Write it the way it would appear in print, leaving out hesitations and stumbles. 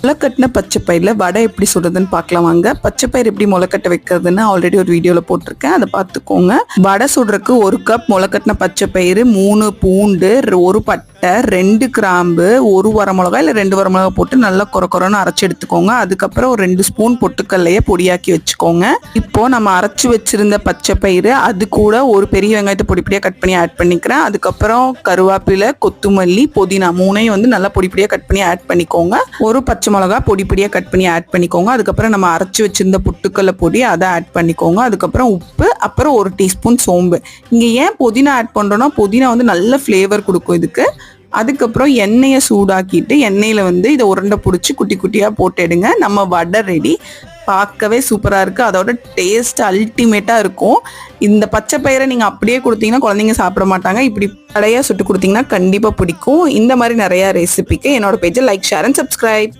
முளைக்கட்டின பச்சைப்பயிரில் வடை எப்படி சுடுறதுன்னு பார்க்கலாம் வாங்க. பச்சைப்பயிர் எப்படி முளைக்கட்ட வைக்கிறதுன்னு ஆல்ரெடி ஒரு வீடியோவில் போட்டிருக்கேன், அதை பார்த்துக்கோங்க. வடை சுடுறதுக்கு 1 கப் முளைக்கட்டின பச்சைப்பயிறு, 3 பூண்டு, 1 பட்டை, 2 கிராம்பு, 1 வரமிளகா இல்லை 2 வரமிளகா போட்டு நல்லா கொரன்னு அரைச்சி எடுத்துக்கோங்க. அதுக்கப்புறம் ஒரு 2 ஸ்பூன் பொட்டுக்கல்லையை பொடியாக்கி வச்சுக்கோங்க. இப்போ நம்ம அரைச்சி வச்சிருந்த பச்சைப்பயிறு அது கூட ஒரு பெரிய வெங்காயத்தை பொடிப்படியாக கட் பண்ணி ஆட் பண்ணிக்கிறேன். அதுக்கப்புறம் கருவேப்பிலை, கொத்தமல்லி, புதினா 3ஐயும் வந்து நல்லா பொடிப்படியாக கட் பண்ணி ஆட் பண்ணிக்கோங்க. ஒரு பச்சை மிளகா பொடிப்படியாக கட் பண்ணி ஆட் பண்ணிக்கோங்க. அதுக்கப்புறம் நம்ம அரைச்சி வச்சிருந்த பொட்டுக்கல்ல பொடி அதை ஆட் பண்ணிக்கோங்க. அதுக்கப்புறம் உப்பு, அப்புறம் 1 டீஸ்பூன் சோம்பு. இங்கே ஏன் புதினா ஆட் பண்ணுறோன்னா புதினா வந்து நல்ல ஃப்ளேவர் கொடுக்கும் இதுக்கு. அதுக்கப்புறம் எண்ணெயை சூடாக்கிட்டு எண்ணெயில் வந்து இதை உருண்டை பிடிச்சி குட்டி குட்டியாக போட்டு எடுங்க. நம்ம வடை ரெடி. பார்க்கவே சூப்பராக இருக்குது, அதோட டேஸ்ட் அல்டிமேட்டாக இருக்கும். இந்த பச்சை பயிரை நீங்கள் அப்படியே கொடுத்தீங்கன்னா குழந்தைங்க சாப்பிட மாட்டாங்க. இப்படி வடையாக சுட்டு கொடுத்தீங்கன்னா கண்டிப்பாக பிடிக்கும். இந்த மாதிரி நிறையா ரெசிபிக்கு என்னோட பேஜை லைக், ஷேர் அண்ட் சப்ஸ்கிரைப்.